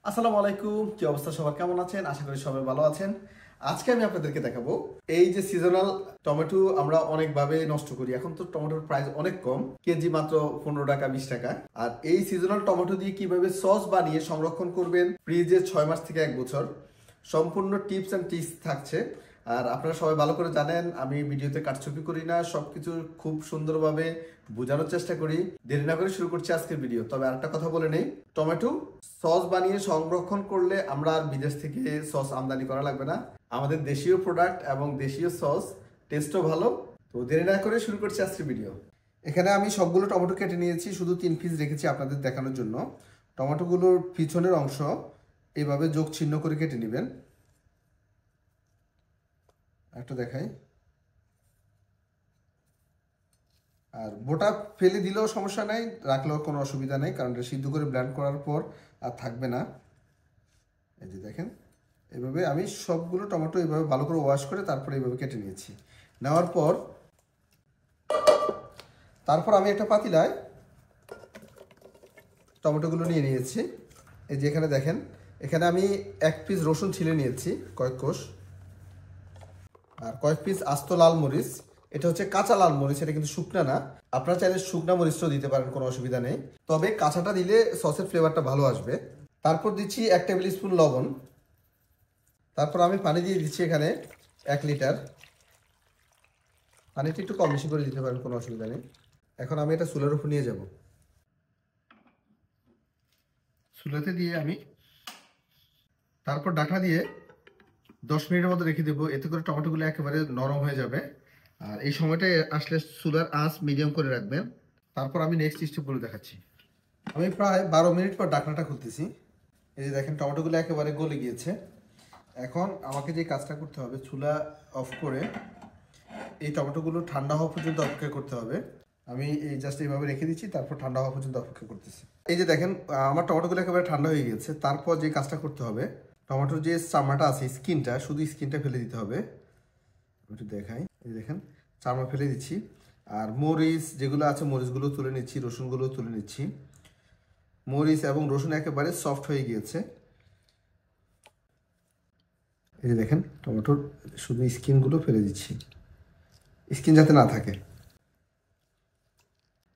আসসালামু আলাইকুম, কি অবস্থা? সবার কেমন আছেন? আশা করি সবাই ভালো আছেন। আজকে আমি আপনাদেরকে দেখাবো এই যে সিজনাল টমেটো আমরা অনেকভাবে নষ্ট করি। এখন তো টমেটোর প্রাইস অনেক কম, কেজি মাত্র 15 টাকা 20 টাকা। আর এই সিজনাল টমেটো দিয়ে কিভাবে সস বানিয়ে সংরক্ষণ করবেন ফ্রিজে 6 মাস থেকে 1 বছর, সম্পূর্ণ টিপস অ্যান্ড ট্রিক্স থাকছে। আর আপনারা সবাই ভালো করে জানেন আমি ভিডিওতে কারচুপি করি না, সবকিছু খুব সুন্দরভাবে বোঝানোর চেষ্টা করি। দেরি না করে শুরু করছি আজকের ভিডিও। তবে আরেকটা কথা বলে নেই, টমেটো সস বানিয়ে সংরক্ষণ করলে আমরা আর বিদেশ থেকে সস আমদানি করা লাগবে না। আমাদের দেশীয় প্রোডাক্ট এবং দেশীয় সস, টেস্টও ভালো। তো দেরি না করে শুরু করছি আজকের ভিডিও। এখানে আমি সবগুলো টমেটো কেটে নিয়েছি, শুধু 3 পিস রেখেছি আপনাদের দেখানোর জন্য। টমেটোগুলোর পিছনের অংশ এভাবে যোগ চিহ্ন করে কেটে নেবেন। একটা দেখাই। আর বোটা ফেলে দিলেও সমস্যা নাই, রাখলেও কোনো অসুবিধা নেই, কারণ এটা সিদ্ধ করে ব্লেন্ড করার পর আর থাকবে না। এই যে দেখেন, এভাবে আমি সবগুলো টমেটো এভাবে ভালো করে ওয়াশ করে তারপরে এইভাবে কেটে নিয়েছি। নেওয়ার পর আমি একটা পাতিলায় টমেটোগুলো নিয়ে নিয়েছি। এই যে এখানে দেখেন, এখানে আমি 1 পিস রসুন ছিলে নিয়েছি কয়েক কোষ, আর কয়েক পিস আস্ত লাল মরিচ। এটা হচ্ছে কাঁচা লাল মরিচ, এটা কিন্তু শুকনা না। আপনারা চাইলে শুকনা মরিচটাও দিতে পারেন, কোনো অসুবিধা নেই, তবে কাঁচাটা দিলে সসের ফ্লেভারটা ভালো আসবে। তারপর দিচ্ছি 1 টেবিল স্পুন লবণ। তারপর আমি পানি দিয়ে দিচ্ছি এখানে 1 লিটার। পানিটা একটু কম বেশি করে দিতে পারেন, কোনো অসুবিধা নেই। এখন আমি এটা চুলার উপর নিয়ে যাব। চুলাতে দিয়ে আমি তারপর ঢাকনা দিয়ে 10 মিনিটের মতো রেখে দেবো, এতে করে টমেটোগুলো একেবারে নরম হয়ে যাবে। আর এই সময়টায় আসলে চুলার আঁচ মিডিয়াম করে রাখবেন। তারপর আমি নেক্সট স্টেপগুলো দেখাচ্ছি। আমি প্রায় 12 মিনিট পর ঢাকনাটা খুলতেছি। এই যে দেখেন, টমেটোগুলো একেবারে গলে গিয়েছে। এখন আমাকে যে কাজটা করতে হবে, চুলা অফ করে এই টমেটোগুলো ঠান্ডা হওয়া পর্যন্ত অপেক্ষা করতে হবে। আমি এই জাস্ট এইভাবে রেখে দিচ্ছি, তারপর ঠান্ডা হওয়া পর্যন্ত অপেক্ষা করতেছি। এই যে দেখেন, আমার টমেটোগুলো একেবারে ঠান্ডা হয়ে গিয়েছে। তারপর যে কাজটা করতে হবে, টমেটোর যে চামড়াটা আছে, স্কিনটা, শুধু স্কিনটা ফেলে দিতে হবে। একটু দেখাই, এই দেখেন চামড়া ফেলে দিচ্ছি। আর মরিচ যেগুলো আছে, মরিচগুলো তুলে নিচ্ছি, রসুনগুলো তুলে নিচ্ছি। মরিচ এবং রসুন একেবারে সফট হয়ে গিয়েছে। এই যে দেখেন, টমেটোর শুধু স্কিনগুলো ফেলে দিচ্ছি, স্কিন যাতে না থাকে।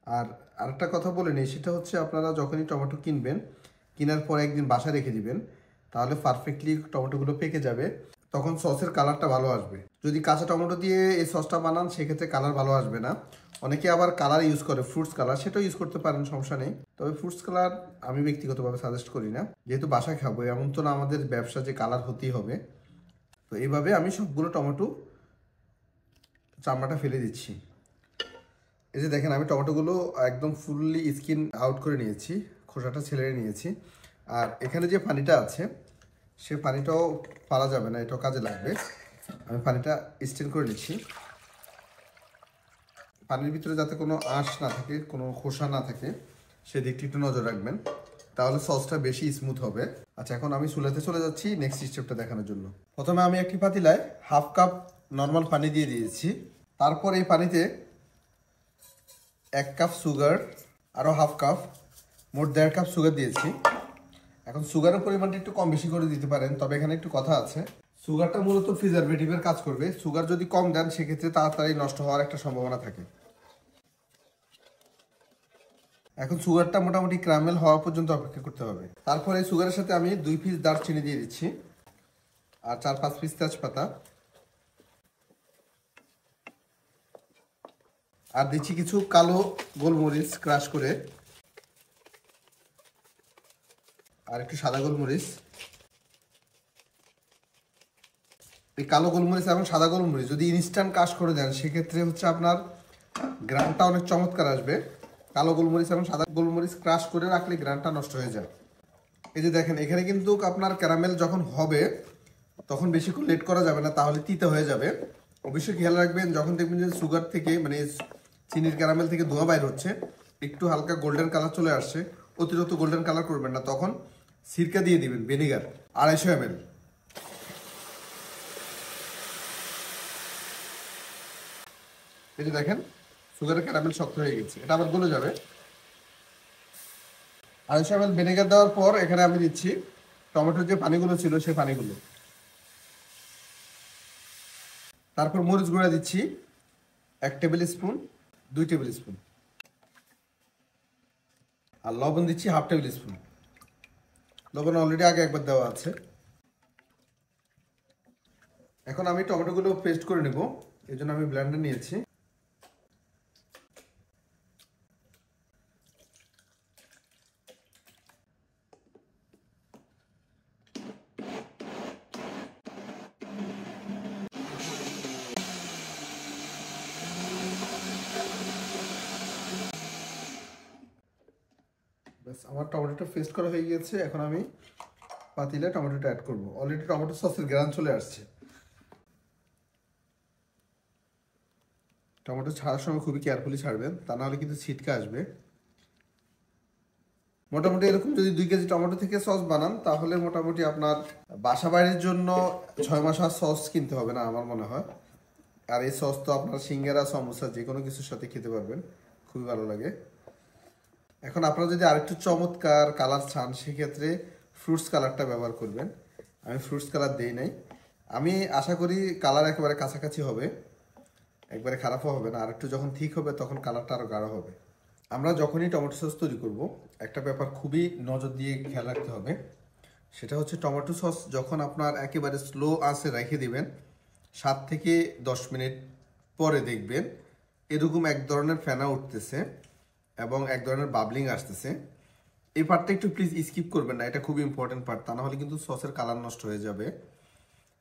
আর আরেকটা কথা বলে নিই, সেটা হচ্ছে আপনারা যখনই টমেটো কিনবেন, কেনার পর একদিন বাসায় রেখে দিবেন, তাহলে পারফেক্টলি টমেটোগুলো পেকে যাবে, তখন সসের কালারটা ভালো আসবে। যদি কাঁচা টমেটো দিয়ে এই সসটা বানান, সেক্ষেত্রে কালার ভালো আসবে না। অনেকে আবার কালার ইউজ করে, ফ্রুটস কালার, সেটাও ইউজ করতে পারেন, সমস্যা নেই। তবে ফ্রুটস কালার আমি ব্যক্তিগতভাবে সাজেস্ট করি না, যেহেতু বাসায় খাবো, এমন তো না আমাদের ব্যবসা যে কালার হতেই হবে। তো এইভাবে আমি সবগুলো টমেটো চামড়াটা ফেলে দিচ্ছি। এই যে দেখেন, আমি টমেটোগুলো একদম ফুললি স্কিন আউট করে নিয়েছি, খোসাটা ছেড়ে নিয়েছি। আর এখানে যে পানিটা আছে, সে পানিটাও পারা যাবে না, এটাও কাজে লাগবে। আমি পানিটা স্টেন করে নিচ্ছি। পানির ভিতরে যাতে কোনো আঁশ না থাকে, কোনো খোসা না থাকে, সেদিকটি একটু নজর রাখবেন, তাহলে সসটা বেশি স্মুথ হবে। আচ্ছা, এখন আমি চুলাতে চলে যাচ্ছি নেক্সট স্টেপটা দেখানোর জন্য। প্রথমে আমি একটি পাতিলায় 1/2 কাপ নর্মাল পানি দিয়ে দিয়েছি। তারপর এই পানিতে 1 কাপ সুগার, আরও 1/2 কাপ, মোট 1.5 কাপ সুগার দিয়েছি। এখন সুগারের পরিমাণটা একটু কম বেশি করে দিতে পারেন, তবে এখানে একটু কথা আছে। সুগারটা মূলত প্রিজারভেটিভের কাজ করবে। সুগার যদি কম দেন, সেক্ষেত্রে তাড়াতাড়ি নষ্ট হওয়ার একটা সম্ভাবনা থাকে। এখন সুগারটা মোটামুটি ক্যারামেল হওয়া পর্যন্ত অপেক্ষা করতে হবে। তারপরে সুগারের সাথে আমি 2 পিস দারচিনি দিয়ে দিচ্ছি, আর 4-5 পিস তেজপাতা, আর দিচ্ছি কিছু কালো গোলমরিচ ক্রাশ করে, আর একটু সাদা গোলমরিচ। এই কালো গোলমরিচ এবং সাদা গোলমরিচ যদি ইনস্ট্যান্ট ক্রাশ করে দেন, সেক্ষেত্রে হচ্ছে আপনার গ্রানটা অনেক চমৎকার আসবে। কালো গোলমরিচ এবং সাদা গোলমরিচ ক্রাশ করে রাখলে গ্রানটা নষ্ট হয়ে যায়। এই যে দেখেন, এখানে কিন্তু আপনার ক্যারামেল যখন হবে, তখন বেশিক্ষণ লেট করা যাবে না, তাহলে তিতে হয়ে যাবে। অবশ্যই খেয়াল রাখবেন, যখন দেখবেন যে সুগার থেকে, মানে চিনির ক্যারামেল থেকে ধোঁয়া বাইর হচ্ছে, একটু হালকা গোল্ডেন কালার চলে আসছে, অতিরিক্ত গোল্ডেন কালার করবেন না, তখন সিরকা দিয়ে দিবেন, ভিনেগার 250 ml। এই যে দেখেন, সুগারের ক্যারামেল শক্ত হয়ে গেছে, এটা আবার গলে যাবে। 250 ml ভিনেগার দেওয়ার পর এখানে আমি দিচ্ছি টমেটোর যে পানিগুলো ছিল সেই পানিগুলো। তারপর মরিচ গুঁড়া দিচ্ছি 1 টেবিল স্পুন, 2 টেবিল স্পুন, আর লবণ দিচ্ছি 1/2 টেবিল স্পুন। লবণ অলরেডি আগে একবার দেওয়া আছে। এখন আমি টমেটোগুলো পেস্ট করে নেব, এই জন্য আমি ব্লেন্ডার নিয়েছি। বাস আমার টমেটোটা পেস্ট করা হয়ে গেছে। এখন আমি পাতিলে টমেটোটা অ্যাড করব। অলরেডি টমেটো সসের গ্রান চলে আসছে। টমেটো ছাড়ার সময় খুবই কেয়ারফুলি ছাড়বেন, তা নাহলে কিন্তু ছিটকে আসবে। মোটামুটি এরকম যদি 2 কেজি টমেটো থেকে সস বানান, তাহলে মোটামুটি আপনার বাসা বাইরের জন্য 6 মাস আর সস কিনতে হবে না আমার মনে হয়। আর এই সস তো আপনার সিঙ্গারা, সমোসা যে কোনো কিছুর সাথে খেতে পারবেন, খুবই ভালো লাগে। এখন আপনারা যদি আরেকটু চমৎকার কালার চান, সেক্ষেত্রে ফ্রুটস কালারটা ব্যবহার করবেন। আমি ফ্রুটস কালার দিই নাই। আমি আশা করি কালার একেবারে কাছাকাছি হবে, একবারে খারাপও হবে না। আর একটু যখন ঠিক হবে তখন কালারটা আরও গাঢ় হবে। আমরা যখনই টমেটো সস তৈরি করব, একটা ব্যাপার খুবই নজর দিয়ে খেয়াল রাখতে হবে। সেটা হচ্ছে টমেটো সস যখন আপনার একেবারে স্লো আঁচে রেখে দিবেন, 7 থেকে 10 মিনিট পরে দেখবেন এরকম এক ধরনের ফেনা উঠতেছে এবং এক ধরনের বাবলিং আসতেছে। এই পার্টটা একটু প্লিজ স্কিপ করবেন না, এটা খুবই ইম্পর্টেন্ট পার্ট, তা না হলে কিন্তু সসের কালার নষ্ট হয়ে যাবে।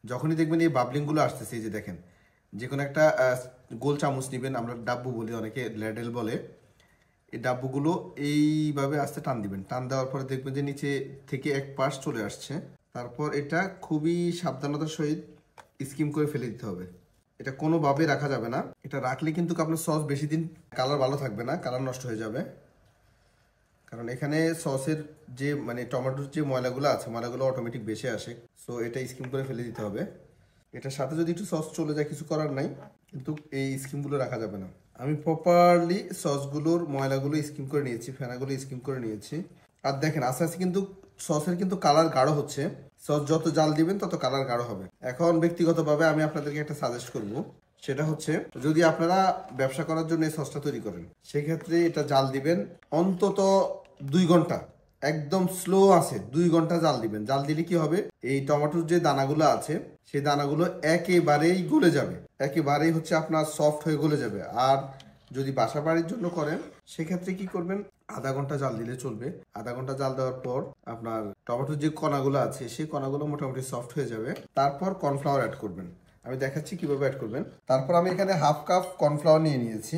যখনই দেখবেন এই বাবলিংগুলো আসতেছে, এই যে দেখেন, যে কোনো একটা গোল চামচ নেবেন, আমরা ডাব্বু বলি, অনেকে ল্যাডেল বলে। এই ডাব্বুগুলো এইভাবে আস্তে টান দিবেন। টান দেওয়ার পরে দেখবেন যে নিচে থেকে এক পাশ চলে আসছে। তারপর এটা খুবই সাবধানতার সহিত স্কিম করে ফেলে দিতে হবে। এটা কোনোভাবে রাখা যাবে না। এটা রাখলে কিন্তু আপনার সস বেশি দিন কালার ভালো থাকবে না, কালার নষ্ট হয়ে যাবে। কারণ এখানে সসের যে মানে টমেটোর যে ময়লাগুলো আছে, ময়লাগুলো অটোমেটিক বেশি আসে। সো এটা স্কিম করে ফেলে দিতে হবে। এটার সাথে যদি একটু সস চলে যায় কিছু করার নাই, কিন্তু এই স্কিমগুলো রাখা যাবে না। আমি প্রপারলি সসগুলোর ময়লাগুলো স্কিম করে নিয়েছি, ফেনাগুলো স্কিম করে নিয়েছি। আর দেখেন আস্তে আস্তে কিন্তু সসের কিন্তু কালার গাঢ় হচ্ছে। সস যত জাল দিবেন তত কালার গাঢ় হবে। এখন ব্যক্তিগতভাবে আমি আপনাদেরকে একটা সাজেস্ট করব, সেটা হচ্ছে যদি আপনারা ব্যবসা করার জন্য এই সসটা তৈরি করেন, সেক্ষেত্রে এটা জাল দিবেন অন্তত 2 ঘন্টা, একদম স্লো আছে 2 ঘন্টা জাল দিবেন। জাল দিলে কি হবে, এই টমেটোর যে দানাগুলো আছে সেই দানাগুলো একেবারেই গলে যাবে, একেবারেই হচ্ছে আপনার সফট হয়ে গলে যাবে। আর যদি বাসা বাড়ির জন্য করেন, সেক্ষেত্রে কি করবেন, আধা ঘন্টা জাল দিলে চলবে। আধা ঘন্টা জাল দেওয়ার পর আপনার টমেটোর যে কণাগুলো আছে সেই কণাগুলো মোটামুটি সফট হয়ে যাবে। তারপর কর্নফ্লাওয়ার অ্যাড করবেন। আমি দেখাচ্ছি কিভাবে অ্যাড করবেন। তারপর আমি এখানে 1/2 কাপ কর্নফ্লাওয়ার নিয়ে নিয়েছি,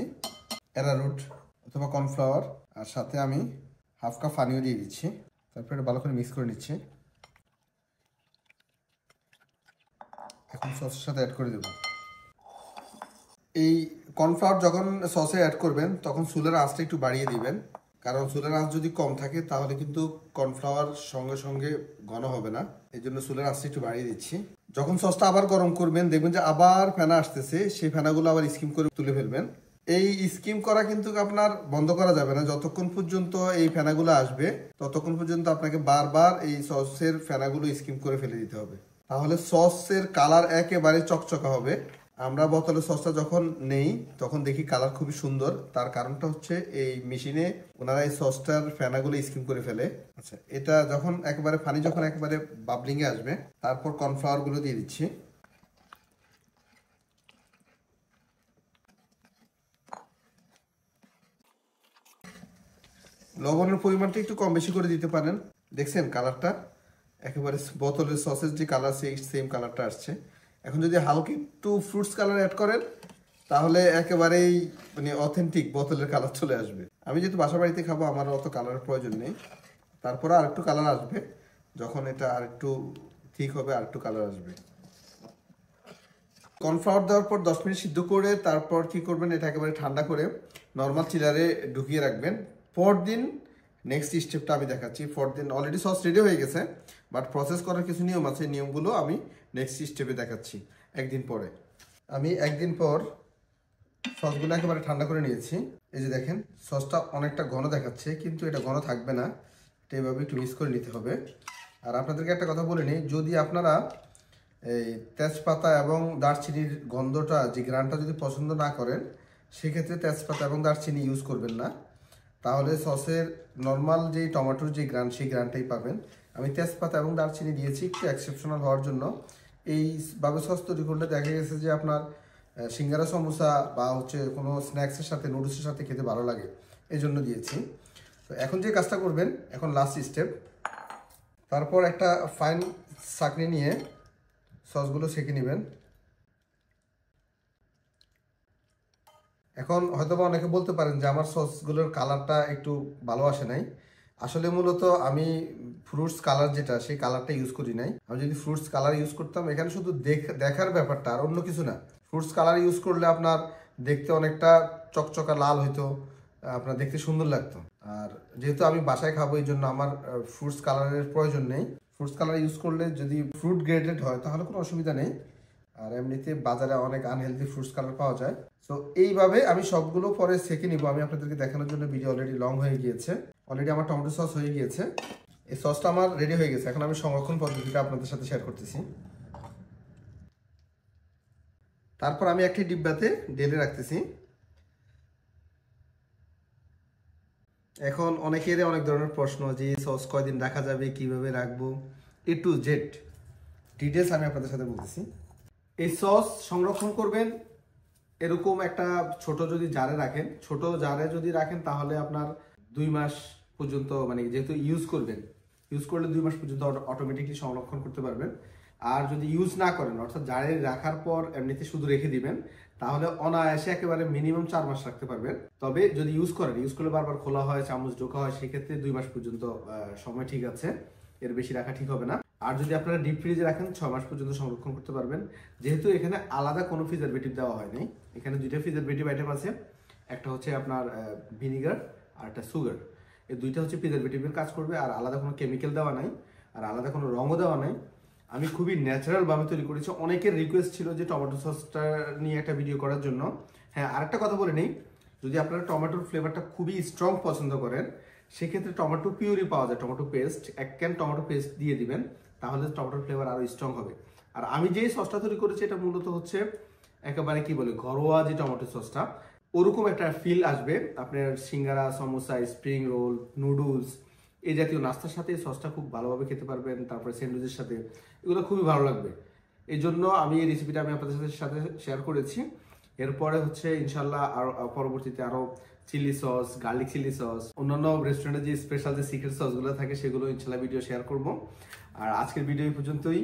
অ্যারারুট অথবা কর্নফ্লাওয়ার, আর সাথে আমি 1/2 কাপ পানিও দিয়ে দিচ্ছি। তারপর এটা ভালো করে মিক্স করে নিচ্ছি। এখন সসের সাথে অ্যাড করে দেব। এই কর্নফ্লাওয়ার যখন সসে অ্যাড করবেন, তখন চুলার আঁচটা একটু বাড়িয়ে দিবেন। কারণ চুলার আঁচ যদি কম থাকে তাহলে কিন্তু কর্নফ্লাওয়ার সঙ্গে সঙ্গে ঘন হবে না। এই জন্য চুলার আঁচটা একটু বাড়িয়ে দিচ্ছি। যখন সসটা আবার গরম করবেন, দেখবেন যে আবার ফেনা আসতেছে, সেই ফেনাগুলো আবার স্কিম করে তুলে ফেলবেন। এই স্কিম করা কিন্তু আপনার বন্ধ করা যাবে না। যতক্ষণ পর্যন্ত এই ফেনাগুলো আসবে, ততক্ষণ পর্যন্ত আপনাকে বারবার এই সসের ফেনাগুলো স্কিম করে ফেলে দিতে হবে। তাহলে সসের কালার একেবারে চকচকা হবে। আমরা বোতলে সসটা যখন নেই, তখন দেখি কালার খুবই সুন্দর। তার কারণটা হচ্ছে এই মেশিনে ওনারা এই সসটার ফেনাগুলো স্কিম করে ফেলে। আচ্ছা, এটা যখন একেবারে পানি যখন একেবারে বাবলিং এ আসবে, তারপর কর্নফ্লাওয়ার গুলো দিয়ে দিচ্ছি। লবণের পরিমাণটা একটু কম বেশি করে দিতে পারেন। দেখছেন কালারটা একেবারে বোতলের সসের যে কালার, সেই সেম কালারটা আসছে। এখন যদি হালকা একটু ফ্রুটস কালার অ্যাড করেন, তাহলে একেবারেই মানে অথেন্টিক বোতলের কালার চলে আসবে। আমি যেহেতু বাসা বাড়িতে খাবো, আমার অত কালারের প্রয়োজন নেই। তারপরে আরেকটু কালার আসবে, যখন এটা আরেকটু ঠিক হবে আরেকটু কালার আসবে। কর্নফ্লাওয়ার দেওয়ার পর 10 মিনিট সিদ্ধ করে তারপর কি করবেন, এটা একেবারে ঠান্ডা করে নর্মাল চিলারে ঢুকিয়ে রাখবেন। পরদিন নেক্সট স্টেপটা আমি দেখাচ্ছি। পরদিন অলরেডি সস রেডি হয়ে গেছে, বাট প্রসেস করার কিছু নিয়ম আছে, নিয়মগুলো আমি নেক্সট স্টেপে দেখাচ্ছি একদিন পরে। আমি একদিন পর সসগুলো একেবারে ঠান্ডা করে নিয়েছি। এই যে দেখেন সসটা অনেকটা ঘন দেখাচ্ছে, কিন্তু এটা ঘন থাকবে না। এটা এভাবে একটু মিক্স করে নিতে হবে। আর আপনাদেরকে একটা কথা বলে নিই, যদি আপনারা এই তেজপাতা এবং দারচিনির গন্ধটা যে গ্রানটা যদি পছন্দ না করেন, সেক্ষেত্রে তেজপাতা এবং দারচিনি ইউজ করবেন না, তাহলে সসের নর্মাল যেই টমেটোর যে গ্রান সেই গ্রানটাই পাবেন। আমি তেজপাতা এবং দারচিনি দিয়েছি একটু এক্সেপশনাল হওয়ার জন্য। এইভাবে সস তৈরি করলে দেখা গেছে যে আপনার সিঙ্গারা সমোসা বা হচ্ছে কোনো স্ন্যাক্সের সাথে নুডলসের সাথে খেতে ভালো লাগে, এই জন্য দিয়েছি। তো এখন যে কাজটা করবেন, এখন লাস্ট স্টেপ, তারপর একটা ফাইন ছাঁকনি নিয়ে সসগুলো ছেঁকে নেবেন। এখন হয়তোবা অনেকে বলতে পারেন যে আমার সসগুলোর কালারটা একটু ভালো আসে নাই। আসলে মূলত আমি ফ্রুটস কালার যেটা, সেই কালারটা ইউজ করি নাই। আমি যদি ফ্রুটস কালার ইউজ করতাম, এখানে শুধু দেখার ব্যাপারটা, আর অন্য কিছু না। ফ্রুটস কালার ইউজ করলে আপনার দেখতে অনেকটা চকচকা লাল হইতো, আপনার দেখতে সুন্দর লাগতো। আর যেহেতু আমি বাসায় খাবো, এই জন্য আমার ফ্রুটস কালারের প্রয়োজন নেই। ফ্রুটস কালার ইউজ করলে যদি ফ্রুট গ্রেডেড হয় তাহলে কোনো অসুবিধা নেই। আর এমনিতে বাজারে অনেক আনহেলদি ফ্রুটস কালার পাওয়া যায়। সো এইভাবে আমি সবগুলো পরে ছেঁকে নিব। আমি আপনাদেরকে দেখানোর জন্য ভিডিও অলরেডি লং হয়ে গিয়েছে। অলরেডি আমার টমেটো সস হয়ে গিয়েছে, এই সসটা আমার রেডি হয়ে গেছে। এখন আমি সংরক্ষণ পদ্ধতিটা আপনাদের সাথে শেয়ার করতেছি। তারপর আমি একটি ডিব্বাতে ঢেলে রাখতেছি। এখন অনেকেরই অনেক ধরনের প্রশ্ন যে সস কয়দিন রাখা যাবে, কিভাবে রাখবো, A to Z ডিটেলস আমি আপনাদের সাথে বলতেছি। এই সস সংরক্ষণ করবেন এরকম একটা ছোট যদি জারে রাখেন, ছোট জারে যদি রাখেন তাহলে আপনার 2 মাস পর্যন্ত, মানে যেহেতু ইউজ করলে 2 মাস পর্যন্ত অটোমেটিকলি সংরক্ষণ করতে পারবেন। আর যদি ইউজ না করেন, অর্থাৎ জারে রাখার পর এমনিতে শুধু রেখে দিবেন, তাহলে অনায়াসে একেবারে মিনিমাম 4 মাস রাখতে পারবেন। তবে যদি ইউজ করলে বারবার খোলা হয়, চামচ ঢোকা হয়, সেক্ষেত্রে 2 মাস পর্যন্ত সময় ঠিক আছে, এর বেশি রাখা ঠিক হবে না। আর যদি আপনারা ডিপ ফ্রিজে রাখেন 6 মাস পর্যন্ত সংরক্ষণ করতে পারবেন। যেহেতু এখানে আলাদা কোনো প্রিজারভেটিভ দেওয়া হয়নি, এখানে 2টা প্রিজারভেটিভ আইটেম আছে, একটা হচ্ছে আপনার ভিনিগার আর একটা সুগার। এই 2টা হচ্ছে প্রিজারভেটিভের কাজ করবে, আর আলাদা কোনো কেমিক্যাল দেওয়া নাই, আর আলাদা কোনো রঙও দেওয়া নাই। আমি খুবই ন্যাচারাল ভাবে তৈরি করেছি। অনেকের রিকোয়েস্ট ছিল যে টমেটো সসটা নিয়ে একটা ভিডিও করার জন্য। হ্যাঁ, আরেকটা কথা বলে নেই, যদি আপনারা টমেটোর ফ্লেভারটা খুবই স্ট্রং পছন্দ করেন, সেক্ষেত্রে টমেটো পিউরি পাওয়া যায়, tomato paste, 1 can tomato paste দিয়ে দিবেন, তাহলে টমেটোর ফ্লেভার আরো স্ট্রং হবে। আর আমি যে সসটা তৈরি করেছি এটা মূলত হচ্ছে একেবারে কি বলে ঘরোয়া যে টমেটো সসটা, ওরকম একটা ফিল আসবে আপনার সিঙ্গারা, সমোসা, স্প্রিং রোল, নুডলস, এই জাতীয় নাস্তার সাথে এই সসটা খুব ভালোভাবে খেতে পারবেন। তারপরে স্যান্ডউইচের সাথে এগুলো খুবই ভালো লাগবে। এই জন্য আমি এই রেসিপিটা আমি আপনাদের সাথে শেয়ার করেছি। এরপরে হচ্ছে ইনশাল্লাহ আর পরবর্তীতে আরো chilli sauce, garlic chilli sauce, অন্যান্য রেস্টুরেন্টে যে স্পেশাল যে সিক্রেট সসগুলো থাকে সেগুলো ইনশাল্লাহ ভিডিও শেয়ার করব। আর আজকের ভিডিও এই পর্যন্তই।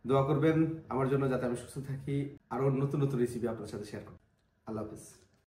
দোয়া করবেন আমার জন্য যাতে আমি সুস্থ থাকি, আরো নতুন নতুন রেসিপি আপনার সাথে শেয়ার করব। আল্লাহ হাফিজ।